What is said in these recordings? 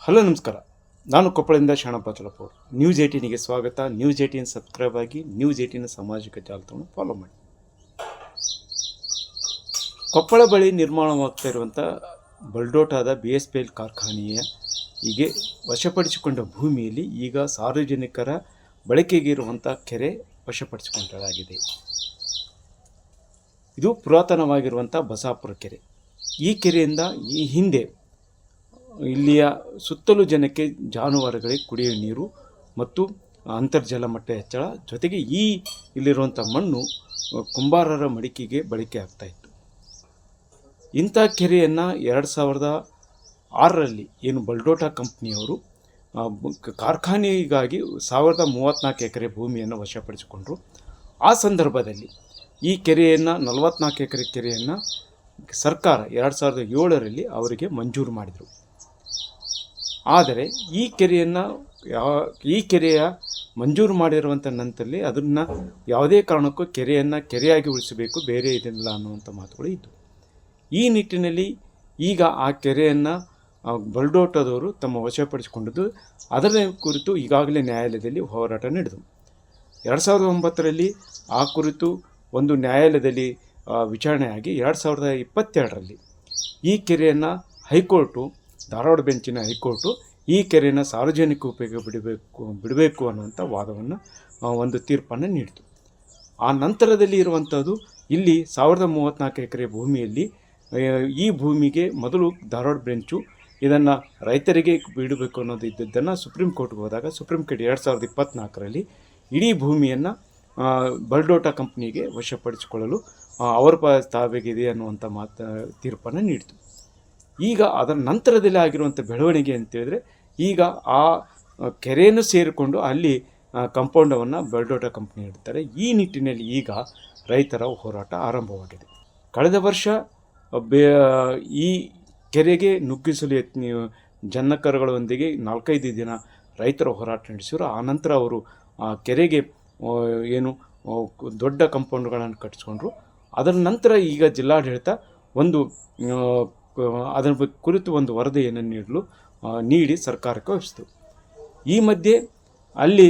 Hello ನಮಸ್ಕಾರ. ನಾನು ಕೊಪ್ಪಳದಿಂದ Sharanappa ಚಲಪೂರ್. News 18ಗೆ ಸ್ವಾಗತ. ನ್ಯೂಸ್ 18 ಸಬ್ಸ್ಕ್ರೈಬ್ ಆಗಿ ನ್ಯೂಸ್ 18 ಸಾಮಾಜಿಕ ಜಾಲತಾಣವನ್ನು ಫಾಲೋ ಮಾಡಿ. ಕೊಪ್ಪಳ ಬಳಿ ನಿರ್ಮಾಣವಾಗ್ತಾ ಇರುವಂಥ ಬಲ್ಡೋಟಾದ BSPL ಕಾರ್ಖಾನೆಯ ಹೀಗೆ ವಶಪಡಿಸಿಕೊಂಡ ಭೂಮಿಯಲ್ಲಿ ಈಗ ಸಾರ್ವಜನಿಕರ ಬಳಕೆಗೆ ಇರುವಂಥ ಕೆರೆ ವಶಪಡಿಸಿಕೊಳ್ಳಲಾಗಿದೆ. ಇದು ಪುರಾತನವಾಗಿರುವಂಥ ಬಸಾಪುರ ಕೆರೆ. ಈ ಕೆರೆಯಿಂದ ಈ ಹಿಂದೆ ಇಲ್ಲಿಯ ಸುತ್ತಲೂ ಜನಕ್ಕೆ ಜಾನುವಾರುಗಳಿಗೆ ಕುಡಿಯುವ ನೀರು ಮತ್ತು ಅಂತರ್ಜಲ ಮಟ್ಟ ಹೆಚ್ಚಳ, ಜೊತೆಗೆ ಇಲ್ಲಿರುವಂಥ ಮಣ್ಣು ಕುಂಬಾರರ ಮಡಿಕೆಗೆ ಬಳಕೆ ಆಗ್ತಾಯಿತ್ತು. ಇಂಥ ಕೆರೆಯನ್ನು 2006ರಲ್ಲಿ ಏನು ಬಲ್ಡೋಟಾ ಕಂಪ್ನಿಯವರು ಕಾರ್ಖಾನೆಗಾಗಿ 1034 ಎಕರೆ ಭೂಮಿಯನ್ನು ವಶಪಡಿಸಿಕೊಂಡರು. ಆ ಸಂದರ್ಭದಲ್ಲಿ ಈ ಕೆರೆಯನ್ನು 44 ಎಕರೆ ಕೆರೆಯನ್ನು ಸರ್ಕಾರ 2007ರಲ್ಲಿ ಅವರಿಗೆ ಮಂಜೂರು ಮಾಡಿದರು. ಆದರೆ ಈ ಕೆರೆಯ ಮಂಜೂರು ಮಾಡಿರುವಂಥ ನಂತರದಲ್ಲಿ ಅದನ್ನು ಯಾವುದೇ ಕಾರಣಕ್ಕೂ ಕೆರೆಯಾಗಿ ಉಳಿಸಬೇಕು, ಬೇರೆ ಇದಿಲ್ಲ ಅನ್ನುವಂಥ ಮಾತುಗಳು ಇದ್ದವು. ಈ ನಿಟ್ಟಿನಲ್ಲಿ ಈಗ ಆ ಕೆರೆಯನ್ನು ಬಲ್ಡೋಟದವರು ತಮ್ಮ ವಶಪಡಿಸಿಕೊಂಡಿದ್ದು, ಅದರ ಕುರಿತು ಈಗಾಗಲೇ ನ್ಯಾಯಾಲಯದಲ್ಲಿ ಹೋರಾಟ ನಡೆದು 2009ರಲ್ಲಿ ಆ ಕುರಿತು ಒಂದು ನ್ಯಾಯಾಲಯದಲ್ಲಿ ವಿಚಾರಣೆಯಾಗಿ 2022ರಲ್ಲಿ ಈ ಕೆರೆಯನ್ನು ಹೈಕೋರ್ಟು, ಧಾರವಾಡ ಬೆಂಚಿನ ಹೈಕೋರ್ಟು ಈ ಕೆರೆಯನ್ನು ಸಾರ್ವಜನಿಕ ಉಪಯೋಗ ಬಿಡಬೇಕು ಅನ್ನುವಂಥ ವಾದವನ್ನು ಒಂದು ತೀರ್ಪನ್ನು ನೀಡಿತು. ಆ ನಂತರದಲ್ಲಿ ಇರುವಂಥದ್ದು ಇಲ್ಲಿ 1034 ಎಕರೆ ಭೂಮಿಯಲ್ಲಿ ಈ ಭೂಮಿಗೆ ಮೊದಲು ಧಾರವಾಡ ಬೆಂಚು ಇದನ್ನು ರೈತರಿಗೆ ಬಿಡಬೇಕು ಅನ್ನೋದು ಇದ್ದದ್ದನ್ನು ಸುಪ್ರೀಂ ಕೋರ್ಟ್ಗೆ ಹೋದಾಗ ಸುಪ್ರೀಂ ಕೋರ್ಟ್ 2024ರಲ್ಲಿ ಇಡೀ ಭೂಮಿಯನ್ನು ಬಲ್ಡೋಟಾ ಕಂಪ್ನಿಗೆ ವಶಪಡಿಸಿಕೊಳ್ಳಲು ಅವರ ತಾವೆಗಿದೆ ಅನ್ನುವಂಥ ತೀರ್ಪನ್ನು ನೀಡಿತು. ಈಗ ಅದರ ನಂತರದಲ್ಲಿ ಆಗಿರುವಂಥ ಬೆಳವಣಿಗೆ ಅಂತೇಳಿದ್ರೆ ಈಗ ಆ ಕೆರೆಯನ್ನು ಸೇರಿಕೊಂಡು ಅಲ್ಲಿ ಕಂಪೌಂಡವನ್ನು ಬಲ್ಡೋಟಾ ಕಂಪ್ನಿ ಇಡ್ತಾರೆ. ಈ ನಿಟ್ಟಿನಲ್ಲಿ ಈಗ ರೈತರ ಹೋರಾಟ ಆರಂಭವಾಗಿದೆ. ಕಳೆದ ವರ್ಷ ಈ ಕೆರೆಗೆ ನುಗ್ಗಿಸಲು ಜನಕರುಗಳೊಂದಿಗೆ 4-5 ದಿನ ರೈತರ ಹೋರಾಟ ನಡೆಸಿದರು. ಆನಂತರ ಅವರು ಆ ಕೆರೆಗೆ ದೊಡ್ಡ ಕಂಪೌಂಡ್ಗಳನ್ನು ಕಟ್ಟಿಸ್ಕೊಂಡ್ರು. ಅದರ ನಂತರ ಈಗ ಜಿಲ್ಲಾಡಳಿತ ಅದರ ಕುರಿತು ಒಂದು ವರದಿಯನ್ನು ನೀಡಿ ಸರ್ಕಾರಕ್ಕೆ ವಹಿಸಿತು. ಈ ಮಧ್ಯೆ ಅಲ್ಲಿ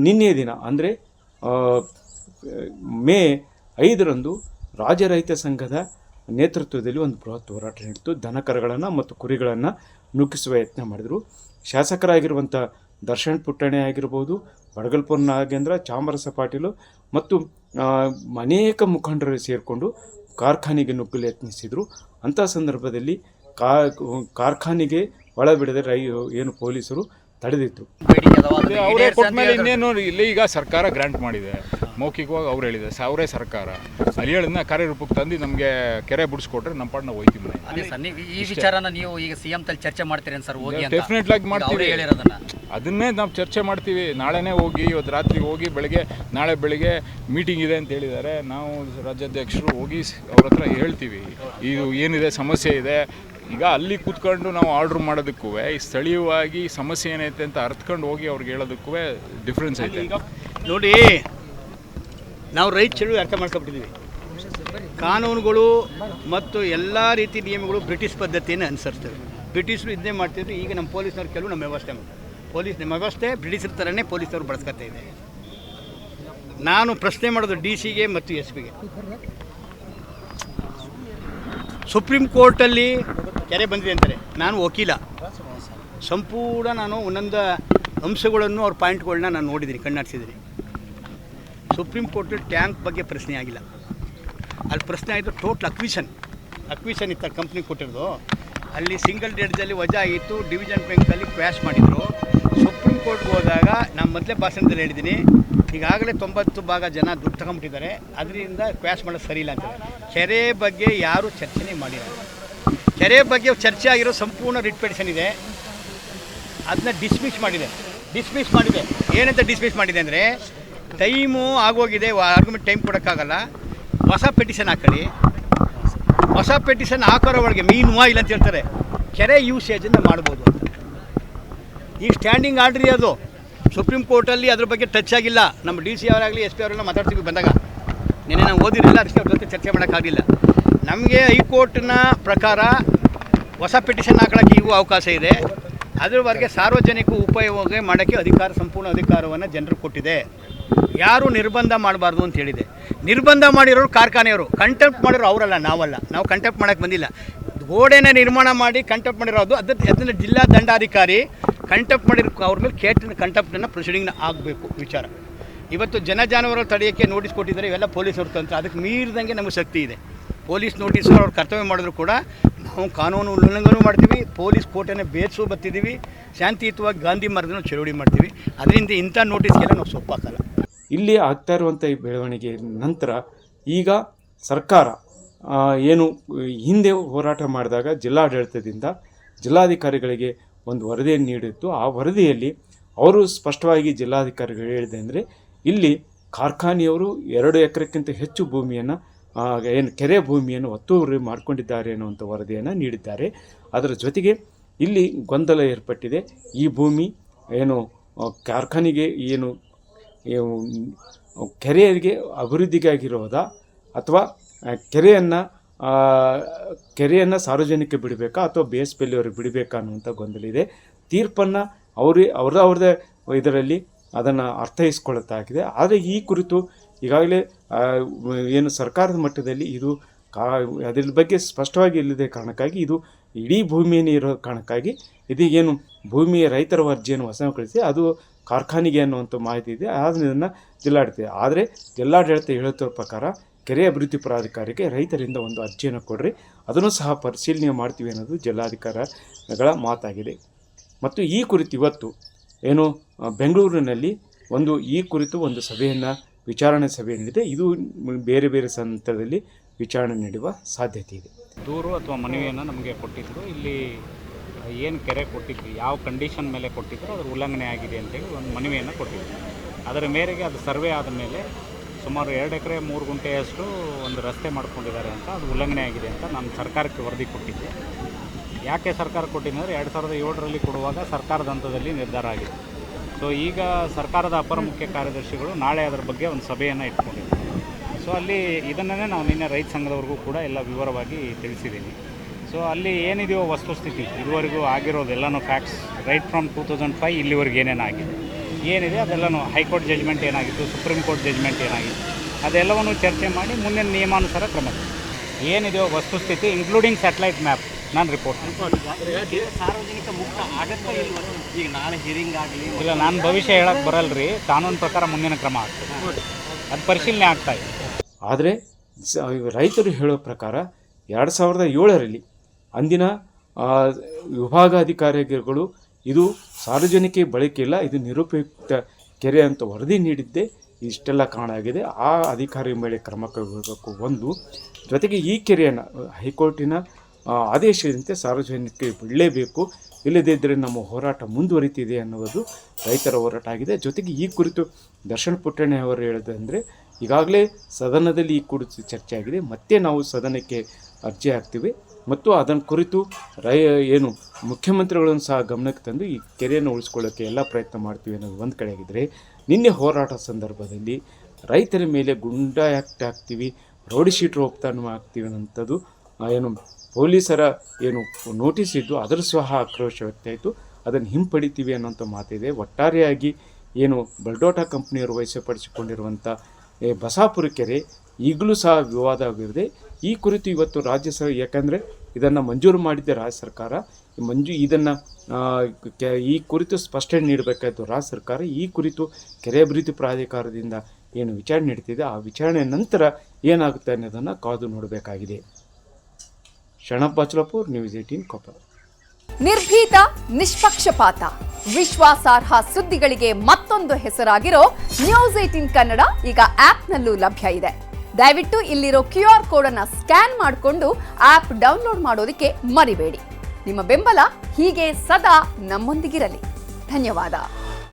ನಿನ್ನೆಯ ದಿನ ಅಂದರೆ ಮೇ 5ರಂದು ರಾಜ್ಯ ರೈತ ಸಂಘದ ನೇತೃತ್ವದಲ್ಲಿ ಒಂದು ಬೃಹತ್ ಹೋರಾಟ ನಡೆಯಿತು. ದನಕರುಗಳನ್ನು ಮತ್ತು ಕುರಿಗಳನ್ನು ನುಗ್ಗಿಸುವ ಯತ್ನ ಮಾಡಿದರು. ಶಾಸಕರಾಗಿರುವಂಥ ದರ್ಶನ್ ಪುಟ್ಟಣೆ ಆಗಿರ್ಬೋದು, ಬಡಗಲ್ಪುರ ನಾಗೇಂದ್ರ, ಚಾಮರಸ ಪಾಟೀಲು ಮತ್ತು ಅನೇಕ ಮುಖಂಡರು ಸೇರಿಕೊಂಡು ಕಾರ್ಖಾನೆಗೆ ನುಗ್ಗಲು ಯತ್ನಿಸಿದರು. ಅಂಥ ಸಂದರ್ಭದಲ್ಲಿ ಕಾರ್ಖಾನೆಗೆ ಒಳ ಬಿಡದೆ ಪೊಲೀಸರು ತಡೆದಿತ್ತು. ಅವರೇ ಕೊಟ್ಟ ಮೇಲೆ ಇನ್ನೇನು ಇಲ್ಲಿ ಈಗ ಸರ್ಕಾರ ಗ್ರಾಂಟ್ ಮಾಡಿದೆ, ಮೌಖಿಕವಾಗಿ ಅವ್ರು ಹೇಳಿದೆ, ಅವರೇ ಸರ್ಕಾರ ಅಲ್ಲಿ ಹೇಳಿದ್ನ ಕಾರ್ಯರೂಪಕ್ಕೆ ತಂದು ನಮಗೆ ಕೆರೆ ಬಿಡಿಸ್ಕೊಟ್ರೆ ನಮ್ಮ ಪಾಡ್ ನಾವು ಹೋಗ್ತೀವಿ. ಈ ವಿಚಾರನ ನೀವು ಈಗ CM ತಲ್ಲಿ ಚರ್ಚೆ ಮಾಡ್ತೀರೇನು ಸರ್? ಡೆಫಿನೆಟ್ಲಿ ಆಗಿ ಮಾಡ್ತೀವಿ. ಅದನ್ನೇ ನಾವು ಚರ್ಚೆ ಮಾಡ್ತೀವಿ. ನಾಳೆನೇ ಹೋಗಿ, ಇವತ್ತು ರಾತ್ರಿ ಹೋಗಿ, ನಾಳೆ ಬೆಳಗ್ಗೆ ಮೀಟಿಂಗ್ ಇದೆ ಅಂತ ಹೇಳಿದ್ದಾರೆ. ನಾವು ರಾಜ್ಯಾಧ್ಯಕ್ಷರು ಹೋಗಿ ಅವ್ರ ಹತ್ರ ಹೇಳ್ತೀವಿ, ಇದು ಏನಿದೆ ಸಮಸ್ಯೆ ಇದೆ. ಈಗ ಅಲ್ಲಿ ಕೂತ್ಕೊಂಡು ನಾವು ಆರ್ಡ್ರ್ ಮಾಡೋದಕ್ಕೂ ಈ ಸ್ಥಳೀಯವಾಗಿ ಸಮಸ್ಯೆ ಏನೈತೆ ಅಂತ ಅರ್ಥಕೊಂಡು ಹೋಗಿ ಅವ್ರಿಗೆ ಹೇಳೋದಕ್ಕೂ ಡಿಫ್ರೆನ್ಸ್ ಐತೆ. ನೋಡಿ, ನಾವು ರೈತ ಚಳುವಳಿ ಅರ್ಥ ಮಾಡ್ಕೊಬಿಟ್ಟಿದ್ದೀವಿ. ಕಾನೂನುಗಳು ಮತ್ತು ಎಲ್ಲ ರೀತಿ ನಿಯಮಗಳು ಬ್ರಿಟಿಷ್ ಪದ್ಧತಿಯನ್ನು ಅನುಸರಿಸ್ತೇವೆ. ಬ್ರಿಟಿಷರು ಇದನ್ನೇ ಮಾಡ್ತಿದ್ರು. ಈಗ ನಮ್ಮ ಪೊಲೀಸ್ನವ್ರು ಕೆಲವು ನಮ್ಮ ವ್ಯವಸ್ಥೆ ನಮ್ಮ ವ್ಯವಸ್ಥೆ ಬ್ರಿಟಿಷರ ಥರನೇ ಪೊಲೀಸ್ನವ್ರು ಬಳಸ್ಕೊತಾ ಇದೆ. ನಾನು ಪ್ರಶ್ನೆ ಮಾಡೋದು DCಗೆ ಮತ್ತು SPಗೆ. ಸುಪ್ರೀಂ ಕೋರ್ಟಲ್ಲಿ ಕೆರೆ ಬಂದಿದೆ ಅಂತಾರೆ. ನಾನು ವಕೀಲ, ಸಂಪೂರ್ಣ ನಾನು ಒಂದೊಂದು ಅಂಶಗಳನ್ನು ಅವ್ರ ಪಾಯಿಂಟ್ಗಳನ್ನ ನಾನು ನೋಡಿದ್ದೀನಿ, ಕಣ್ಣಾಡಿಸಿದ್ದೀನಿ. ಸುಪ್ರೀಂ ಕೋರ್ಟಲ್ಲಿ ಟ್ಯಾಂಕ್ ಬಗ್ಗೆ ಪ್ರಶ್ನೆ ಆಗಿಲ್ಲ. ಅಲ್ಲಿ ಪ್ರಶ್ನೆ ಆಯಿತು ಟೋಟಲ್ ಅಕ್ವಿಷನ್ ಇತ್ತು ಕಂಪ್ನಿ ಕೊಟ್ಟಿರೋದು. ಅಲ್ಲಿ ಸಿಂಗಲ್ ಜಡ್ಜಲ್ಲಿ ವಜಾ ಆಗಿತ್ತು. ಡಿವಿಷನ್ ಬ್ಯಾಂಕಲ್ಲಿ ಕ್ವ್ಯಾಶ್ ಮಾಡಿದರು. ಸುಪ್ರೀಂ ಕೋರ್ಟ್ಗೆ ಹೋದಾಗ ನಾನು ಮೊದಲೇ ಭಾಷಣದಲ್ಲಿ ಹೇಳಿದ್ದೀನಿ, ಈಗಾಗಲೇ 90% ಜನ ದುಡ್ಡು ತಗೊಂಬಿಟ್ಟಿದ್ದಾರೆ, ಅದರಿಂದ ಕ್ವ್ಯಾಶ್ ಮಾಡೋದು ಸರಿ ಇಲ್ಲ ಅಂತ. ಕೆರೆ ಬಗ್ಗೆ ಯಾರೂ ಚರ್ಚೆನೇ ಮಾಡಿಲ್ಲ. ಕೆರೆ ಬಗ್ಗೆ ಚರ್ಚೆ ಆಗಿರೋ ಸಂಪೂರ್ಣ ರಿಟ್ ಪಿಟಿಷನ್ ಇದೆ, ಅದನ್ನ ಡಿಸ್ಮಿಸ್ ಮಾಡಿದೆ. ಏನಂತ ಡಿಸ್ಮಿಸ್ ಮಾಡಿದೆ ಅಂದರೆ, ಟೈಮು ಆಗೋಗಿದೆ, ಆರ್ಗ್ಯುಮೆಂಟ್ ಟೈಮ್ ಕೊಡೋಕ್ಕಾಗಲ್ಲ, ಹೊಸ ಪೆಟಿಷನ್ ಹಾಕೊಳ್ಳಿ. ಹೊಸ ಪೆಟಿಷನ್ ಹಾಕೋರೋ ಒಳಗೆ ಇಲ್ಲ ಅಂತ ಹೇಳ್ತಾರೆ, ಕೆರೆ ಯೂಸೇಜನ್ನು ಮಾಡ್ಬೋದು ಅಂತ. ಈಗ ಸ್ಟ್ಯಾಂಡಿಂಗ್ ಆರ್ಡ್ರಿ ಅದು. ಸುಪ್ರೀಂ ಕೋರ್ಟಲ್ಲಿ ಅದ್ರ ಬಗ್ಗೆ ಟಚ್ ಆಗಿಲ್ಲ. ನಮ್ಮ DC ಅವರಾಗಲಿ SP ಅವರೆಲ್ಲ ಮಾತಾಡ್ತೀವಿ ಬಂದಾಗ. ನೆನ್ನೆ ನಾವು ಓದಿರಲಿಲ್ಲ, ಅದಕ್ಕೆ ಅವ್ರ ಜೊತೆ ಚರ್ಚೆ ಮಾಡೋಕ್ಕಾಗಲಿಲ್ಲ. ನಮಗೆ ಹೈಕೋರ್ಟ್ನ ಪ್ರಕಾರ ಹೊಸ ಪಿಟಿಷನ್ ಹಾಕೊಳ್ಳೋಕ್ಕೆ ಈಗೂ ಅವಕಾಶ ಇದೆ. ಅದ್ರವರೆಗೆ ಸಾರ್ವಜನಿಕ ಉಪಯೋಗ ಮಾಡೋಕ್ಕೆ ಸಂಪೂರ್ಣ ಅಧಿಕಾರವನ್ನು ಜನರು ಕೊಟ್ಟಿದೆ. ಯಾರು ನಿರ್ಬಂಧ ಮಾಡಬಾರ್ದು ಅಂತ ಹೇಳಿದೆ. ನಿರ್ಬಂಧ ಮಾಡಿರೋರು ಕಾರ್ಖಾನೆಯವರು, ಕಂಟೆಂಪ್ಟ್ ಮಾಡಿರೋ ಅವರಲ್ಲ, ನಾವಲ್ಲ. ನಾವು ಕಂಟೆಂಪ್ಟ್ ಮಾಡೋಕ್ಕೆ ಬಂದಿಲ್ಲ. ಗೋಡೆನ ನಿರ್ಮಾಣ ಮಾಡಿ ಕಂಟೆಂಪ್ಟ್ ಮಾಡಿರೋದು ಅದನ್ನು ಜಿಲ್ಲಾ ದಂಡಾಧಿಕಾರಿ ಕಂಟೆಂಪ್ಟ್ ಮಾಡಿರೋ ಅವ್ರ ಮೇಲೆ ಕಂಟೆಂಪ್ಟನ್ನು ಪ್ರೊಸೀಡಿಂಗ್ನ ಆಗಬೇಕು ವಿಚಾರ. ಇವತ್ತು ಜಾನುವಾರು ತಡೆಯೋಕ್ಕೆ ನೋಟಿಸ್ ಕೊಟ್ಟಿದ್ದಾರೆ, ಇವೆಲ್ಲ ಪೊಲೀಸವ್ರ ತಂತ್ರ. ಅದಕ್ಕೆ ಮೀರಿದಂಗೆ ನಮಗೆ ಶಕ್ತಿ ಇದೆ. ಪೊಲೀಸ್ ನೋಟಿಸ್ ಅವ್ರು ಕರ್ತವ್ಯ ಮಾಡಿದ್ರು ಕೂಡ ನಾವು ಕಾನೂನು ಉಲ್ಲಂಘನೆ ಮಾಡ್ತೀವಿ, ಪೊಲೀಸ್ ಕೋಟೆನೇ ಬೇರಿಸು ಬರ್ತಿದ್ದೀವಿ, ಶಾಂತಿಯುತವಾಗಿ ಗಾಂಧಿ ಮಾರ್ಗನ ಚಳುವಳಿ ಮಾಡ್ತೀವಿ. ಅದರಿಂದ ಇಂಥ ನೋಟಿಸ್ಗೆಲ್ಲ ನಾವು ಸೊಪ್ಪಾಕಲ್ಲ. ಇಲ್ಲಿ ಆಗ್ತಾ ಇರುವಂಥ ಈ ಬೆಳವಣಿಗೆ ನಂತರ ಈಗ ಸರ್ಕಾರ ಏನು ಹಿಂದೆ ಹೋರಾಟ ಮಾಡಿದಾಗ ಜಿಲ್ಲಾಡಳಿತದಿಂದ ಜಿಲ್ಲಾಧಿಕಾರಿಗಳಿಗೆ ಒಂದು ವರದಿಯನ್ನು ನೀಡಿತ್ತು. ಆ ವರದಿಯಲ್ಲಿ ಅವರು ಸ್ಪಷ್ಟವಾಗಿ ಜಿಲ್ಲಾಧಿಕಾರಿಗಳು ಹೇಳಿದೆ ಅಂದರೆ ಇಲ್ಲಿ ಕಾರ್ಖಾನೆಯವರು 2 ಎಕರೆಕ್ಕಿಂತ ಹೆಚ್ಚು ಭೂಮಿಯನ್ನು ಏನು ಕೆರೆ ಭೂಮಿಯನ್ನು ಒತ್ತುವರಿ ಮಾಡಿಕೊಂಡಿದ್ದಾರೆ ಅನ್ನುವಂಥ ವರದಿಯನ್ನು ನೀಡಿದ್ದಾರೆ. ಅದರ ಜೊತೆಗೆ ಇಲ್ಲಿ ಗೊಂದಲ ಏರ್ಪಟ್ಟಿದೆ. ಈ ಭೂಮಿ ಏನು ಕಾರ್ಖಾನೆಗೆ ಏನು ಕೆರೆಗೆ ಅಭಿವೃದ್ಧಿಗಾಗಿರೋದಾ ಅಥವಾ ಕೆರೆಯನ್ನು ಸಾರ್ವಜನಿಕ ಬಿಡಬೇಕಾ ಅಥವಾ BSPL ಅವ್ರಿಗೆ ಬಿಡಬೇಕಾ ಅನ್ನುವಂಥ ಗೊಂದಲ ಇದೆ. ತೀರ್ಪನ್ನು ಅವ್ರದ್ದೇ ಇದರಲ್ಲಿ ಅದನ್ನು ಅರ್ಥೈಸ್ಕೊಳ್ಳುತ್ತಾಗಿದೆ. ಆದರೆ ಈ ಕುರಿತು ಈಗಾಗಲೇ ಏನು ಸರ್ಕಾರದ ಮಟ್ಟದಲ್ಲಿ ಇದು ಅದ್ರ ಬಗ್ಗೆ ಸ್ಪಷ್ಟವಾಗಿ ಇಲ್ಲದೆ ಕಾರಣಕ್ಕಾಗಿ ಇದು ಇಡೀ ಭೂಮಿಯೇ ಇರೋ ಕಾರಣಕ್ಕಾಗಿ ಇದೀಗೇನು ಭೂಮಿಯ ರೈತರ ಅರ್ಜಿಯನ್ನು ವಶಪಡಿಸಿ ಅದು ಕಾರ್ಖಾನೆಗೆ ಅನ್ನುವಂಥ ಮಾಹಿತಿ ಇದೆ. ಅದನ್ನು ಜಿಲ್ಲಾಡಳಿತ ಆದರೆ ಜಿಲ್ಲಾಡಳಿತ ಹೇಳುತ್ತಿರೋ ಪ್ರಕಾರ ಕೆರೆ ಅಭಿವೃದ್ಧಿ ಪ್ರಾಧಿಕಾರಕ್ಕೆ ರೈತರಿಂದ ಒಂದು ಅರ್ಜಿಯನ್ನು ಕೊಡ್ರಿ, ಅದನ್ನು ಸಹ ಪರಿಶೀಲನೆ ಮಾಡ್ತೀವಿ ಅನ್ನೋದು ಜಿಲ್ಲಾಧಿಕಾರಿಗಳ ಮಾತಾಗಿದೆ. ಮತ್ತು ಈ ಕುರಿತು ಇವತ್ತು ಏನು ಬೆಂಗಳೂರಿನಲ್ಲಿ ಈ ಕುರಿತು ಒಂದು ವಿಚಾರಣೆ ಸಭೆ ನಡೆದಿದೆ. ಇದು ಬೇರೆ ಬೇರೆ ಸಂದರ್ಭದಲ್ಲಿ ವಿಚಾರಣೆ ನಡೆಯುವ ಸಾಧ್ಯತೆ ಇದೆ. ದೂರು ಅಥವಾ ಮನವಿಯನ್ನು ನಮಗೆ ಕೊಟ್ಟಿದ್ದರು. ಇಲ್ಲಿ ಏನು ಕೆರೆ ಕೊಟ್ಟಿದ್ವಿ, ಯಾವ ಕಂಡೀಷನ್ ಮೇಲೆ ಕೊಟ್ಟಿದ್ರು ಅದರ ಉಲ್ಲಂಘನೆ ಆಗಿದೆ ಅಂತೇಳಿ ಒಂದು ಮನವಿಯನ್ನು ಕೊಟ್ಟಿದ್ವಿ. ಅದರ ಮೇರೆಗೆ ಅದು ಸರ್ವೆ ಆದ ಮೇಲೆ ಸುಮಾರು 2 ಎಕರೆ 3 ಗುಂಟೆಯಷ್ಟು ಒಂದು ರಸ್ತೆ ಮಾಡ್ಕೊಂಡಿದ್ದಾರೆ ಅಂತ, ಅದು ಉಲ್ಲಂಘನೆ ಆಗಿದೆ ಅಂತ ನಾನು ಸರ್ಕಾರಕ್ಕೆ ವರದಿ ಕೊಟ್ಟಿದ್ದೆ. ಯಾಕೆ ಸರ್ಕಾರ ಕೊಟ್ಟಿದ್ದಂದರೆ 2007ರಲ್ಲಿ ಕೊಡುವಾಗ ಸರ್ಕಾರದ ಹಂತದಲ್ಲಿ ನಿರ್ಧಾರ ಆಗಿದೆ. ಸೊ ಈಗ ಸರ್ಕಾರದ ಅಪರ ಮುಖ್ಯ ಕಾರ್ಯದರ್ಶಿಗಳು ನಾಳೆ ಅದರ ಬಗ್ಗೆ ಒಂದು ಸಭೆಯನ್ನು ಇಟ್ಕೊಂಡಿದ್ದಾರೆ. ಸೊ ಅಲ್ಲಿ ಇದನ್ನೇ ನಾವು ನಿನ್ನೆ ರೈತ ಸಂಘದವ್ರಿಗೂ ಕೂಡ ಎಲ್ಲ ವಿವರವಾಗಿ ತಿಳಿಸಿದ್ದೀನಿ. ಸೊ ಅಲ್ಲಿ ಏನಿದೆಯೋ ವಸ್ತುಸ್ಥಿತಿ ಇದುವರೆಗೂ ಆಗಿರೋದೆಲ್ಲನೂ ಫ್ಯಾಕ್ಟ್ಸ್ ರೈಟ್ ಫ್ರಮ್ 2005 ಇಲ್ಲಿವರೆಗೆ ಏನಿದೆ ಅದೆಲ್ಲನೂ ಹೈಕೋರ್ಟ್ ಜಜ್ಮೆಂಟ್ ಏನಾಗಿತ್ತು, ಸುಪ್ರೀಂ ಕೋರ್ಟ್ ಜಜ್ಮೆಂಟ್ ಏನಾಗಿತ್ತು, ಅದೆಲ್ಲವನ್ನು ಚರ್ಚೆ ಮಾಡಿ ಮುಂದಿನ ನಿಯಮಾನುಸಾರ ಕ್ರಮ ಏನಿದೆಯೋ ವಸ್ತುಸ್ಥಿತಿ ಇನ್ಕ್ಲೂಡಿಂಗ್ ಸ್ಯಾಟಲೈಟ್ ಮ್ಯಾಪ್ ನಾನು ರಿಪೋರ್ಟ್ ಸಾರ್ವಜನಿಕ ಮುಕ್ತ ಆಗತ್ತೆ ಈಗ ನಾಳೆ ಹಿಯರಿಂಗ್ ಆಗಲಿ ಇಲ್ಲ, ನಾನು ಭವಿಷ್ಯ ಹೇಳಕ್ಕೆ ಬರಲ್ರಿ. ಕಾನೂನು ಪ್ರಕಾರ ಮುಂದಿನ ಕ್ರಮ ಆಗ್ತದೆ, ಅದು ಪರಿಶೀಲನೆ ಆಗ್ತಾ ಇದೆ. ಆದರೆ ರೈತರು ಹೇಳೋ ಪ್ರಕಾರ 2007ರಲ್ಲಿ ಅಂದಿನ ವಿಭಾಗಾಧಿಕಾರಿಗಳು ಇದು ಸಾರ್ವಜನಿಕ ಬಳಕೆ ಇಲ್ಲ, ಇದು ನಿರುಪಯುಕ್ತ ಕೆರೆ ಅಂತ ವರದಿ ನೀಡಿದ್ದೇ ಇಷ್ಟೆಲ್ಲ ಕಾರಣ ಆಗಿದೆ. ಆ ಅಧಿಕಾರಿ ಮೇಲೆ ಕ್ರಮ ಕೈಗೊಳ್ಳಬೇಕು ಒಂದು. ಜೊತೆಗೆ ಈ ಕೆರೆಯನ್ನು ಹೈಕೋರ್ಟಿನ ಆದೇಶದಂತೆ ಸಾರ್ವಜನಿಕರಿಗೆ ಬಿಡಲೇಬೇಕು, ಇಲ್ಲದೇ ಇದ್ದರೆ ನಮ್ಮ ಹೋರಾಟ ಮುಂದುವರಿತಿದೆ ಅನ್ನೋದು ರೈತರ ಹೋರಾಟ ಆಗಿದೆ. ಜೊತೆಗೆ ಈ ಕುರಿತು ದರ್ಶನ್ ಪುಟ್ಟಣ್ಣ ಅವರು ಹೇಳೋದಂದರೆ ಈಗಾಗಲೇ ಸದನದಲ್ಲಿ ಈ ಕುರಿತು ಚರ್ಚೆ ಆಗಿದೆ, ಮತ್ತೆ ನಾವು ಸದನಕ್ಕೆ ಅರ್ಜಿ ಹಾಕ್ತೀವಿ ಮತ್ತು ಅದನ್ನು ಕುರಿತು ಏನು ಮುಖ್ಯಮಂತ್ರಿಗಳನ್ನು ಸಹ ಗಮನಕ್ಕೆ ತಂದು ಈ ಕೆರೆಯನ್ನು ಉಳಿಸ್ಕೊಳ್ಳೋಕ್ಕೆ ಎಲ್ಲ ಪ್ರಯತ್ನ ಮಾಡ್ತೀವಿ ಅನ್ನೋದು ಒಂದು ಕಡೆ ಆಗಿದ್ದರೆ, ನಿನ್ನೆ ಹೋರಾಟ ಸಂದರ್ಭದಲ್ಲಿ ರೈತರ ಮೇಲೆ ಗುಂಡಾ ಆ್ಯಕ್ಟ್ ಹಾಕ್ತೀವಿ, ರೌಡಿ ಶೀಟ್ರ್ ಹೋಗ್ತಾನು ಹಾಕ್ತೀವಿ ಅನ್ನೋಂಥದ್ದು ಏನು ಪೊಲೀಸರ ಏನು ನೋಟಿಸ್ ಇದ್ದು ಅದರ ಸಹ ಆಕ್ರೋಶ ವ್ಯಕ್ತ ಆಯಿತು. ಅದನ್ನು ಹಿಂಪಡಿತೀವಿ ಅನ್ನೋಂಥ ಮಾತಿದೆ. ಒಟ್ಟಾರೆಯಾಗಿ ಏನು ಬಲ್ಡೋಟಾ ಕಂಪ್ನಿಯವರು ವಶಪಡಿಸಿಕೊಂಡಿರುವಂಥ ಬಸಾಪುರ ಕೆರೆ ಈಗಲೂ ಸಹ ವಿವಾದ ಆಗಿರುತ್ತೆ. ಈ ಕುರಿತು ಇವತ್ತು ರಾಜ್ಯ ಯಾಕಂದರೆ ಇದನ್ನು ಮಂಜೂರು ಮಾಡಿದ್ದೆ ರಾಜ್ಯ ಸರ್ಕಾರ, ಇದನ್ನು ಈ ಕುರಿತು ಸ್ಪಷ್ಟನೆ ನೀಡಬೇಕಾಯಿತು ರಾಜ್ಯ ಸರ್ಕಾರ. ಈ ಕುರಿತು ಕೆರೆ ಅಭಿವೃದ್ಧಿ ಪ್ರಾಧಿಕಾರದಿಂದ ಏನು ವಿಚಾರಣೆ ನಡೀತಿದೆ, ಆ ವಿಚಾರಣೆ ನಂತರ ಏನಾಗುತ್ತೆ ಅನ್ನೋದನ್ನು ಕಾದು ನೋಡಬೇಕಾಗಿದೆ. ಶರಣಪ್ಪ ಬಾಚಲಾಪುರ್, ನ್ಯೂಸ್ 18 ಕೊಪ್ಪಳ. ನಿರ್ಭೀತ, ನಿಷ್ಪಕ್ಷಪಾತ, ವಿಶ್ವಾಸಾರ್ಹ ಸುದ್ದಿಗಳಿಗೆ ಮತ್ತೊಂದು ಹೆಸರಾಗಿರೋ ನ್ಯೂಸ್ 18 ಕನ್ನಡ ಈಗ ಆಪ್ನಲ್ಲೂ ಲಭ್ಯ ಇದೆ. ದಯವಿಟ್ಟು ಇಲ್ಲಿರೋ QR ಕೋಡ್ ಅನ್ನು ಸ್ಕ್ಯಾನ್ ಮಾಡಿಕೊಂಡು ಆಪ್ ಡೌನ್ಲೋಡ್ ಮಾಡೋದಕ್ಕೆ ಮರಿಬೇಡಿ. ನಿಮ್ಮ ಬೆಂಬಲ ಹೀಗೆ ಸದಾ ನಮ್ಮೊಂದಿಗಿರಲಿ. ಧನ್ಯವಾದ.